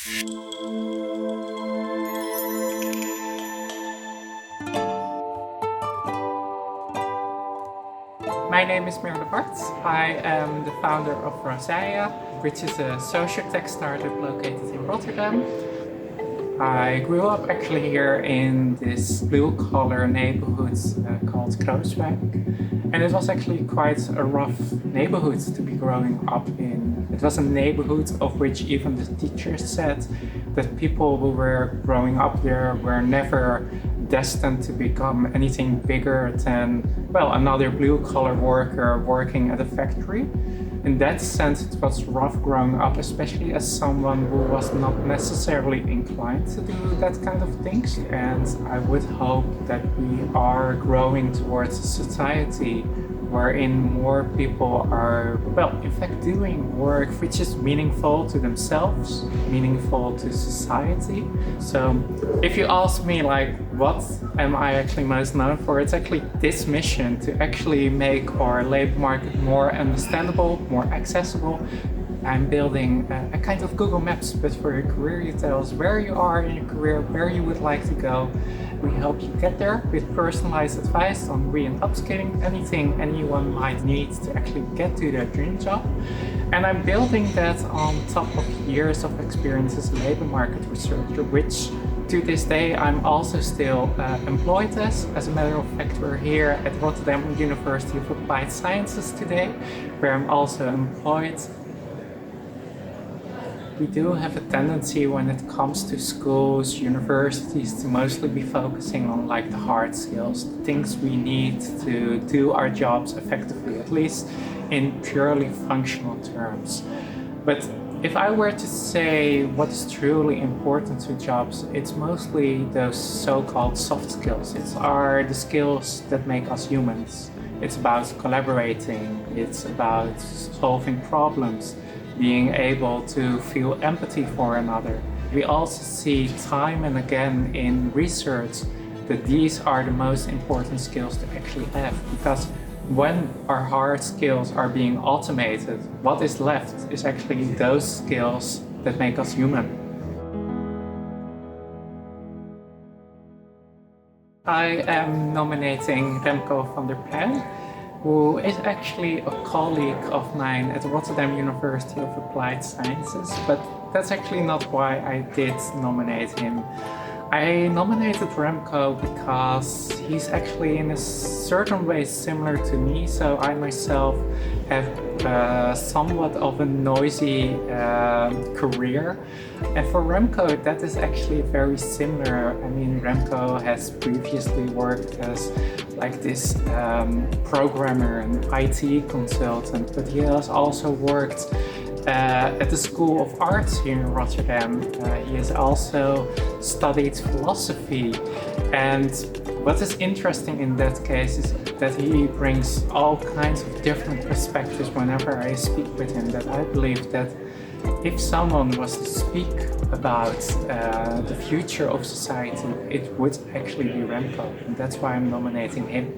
My name is Merle Bartsch. I am the founder of Rosaia, which is a social tech startup located in Rotterdam. I grew up actually here in this blue-collar neighborhood called Krooswijk. And it was actually quite a rough neighborhood to be growing up in. It was a neighborhood of which even the teachers said that people who were growing up there were never destined to become anything bigger than, well, another blue-collar worker working at a factory. In that sense, it was rough growing up, especially as someone who was not necessarily inclined to do that kind of things. And I would hope that we are growing towards a society wherein more people are, well, in fact, doing work which is meaningful to themselves, meaningful to society. So if you ask me, like, what am I actually most known for, it's actually this mission to actually make our labor market more understandable, more accessible. I'm building a kind of Google Maps, but for your career. You tell us where you are in your career, where you would like to go. We help you get there with personalized advice on re- and upskilling, anything anyone might need to actually get to their dream job. And I'm building that on top of years of experience as a labor market researcher, which to this day I'm also still employed as. As a matter of fact, we're here at Rotterdam University of Applied Sciences today, where I'm also employed. We do have a tendency when it comes to schools, universities, to mostly be focusing on like the hard skills, the things we need to do our jobs effectively, at least in purely functional terms. But if I were to say what is truly important to jobs, it's mostly those so-called soft skills. Are the skills that make us humans. It's about collaborating, it's about solving problems, being able to feel empathy for another. We also see time and again in research that these are the most important skills to actually have, because when our hard skills are being automated, what is left is actually those skills that make us human. I am nominating Remco van der Plein, who is actually a colleague of mine at Rotterdam University of Applied Sciences, but that's actually not why I did nominate him. I nominated Remco because he's actually in a certain way similar to me, so I myself have somewhat of a noisy career, and for Remco that is actually very similar. I mean, Remco has previously worked as like this programmer and IT consultant, but he has also worked at the School of Arts here in Rotterdam. He has also studied philosophy, and what is interesting in that case is that he brings all kinds of different perspectives whenever I speak with him, that I believe that if someone was to speak about the future of society, it would actually be Remco, and that's why I'm nominating him.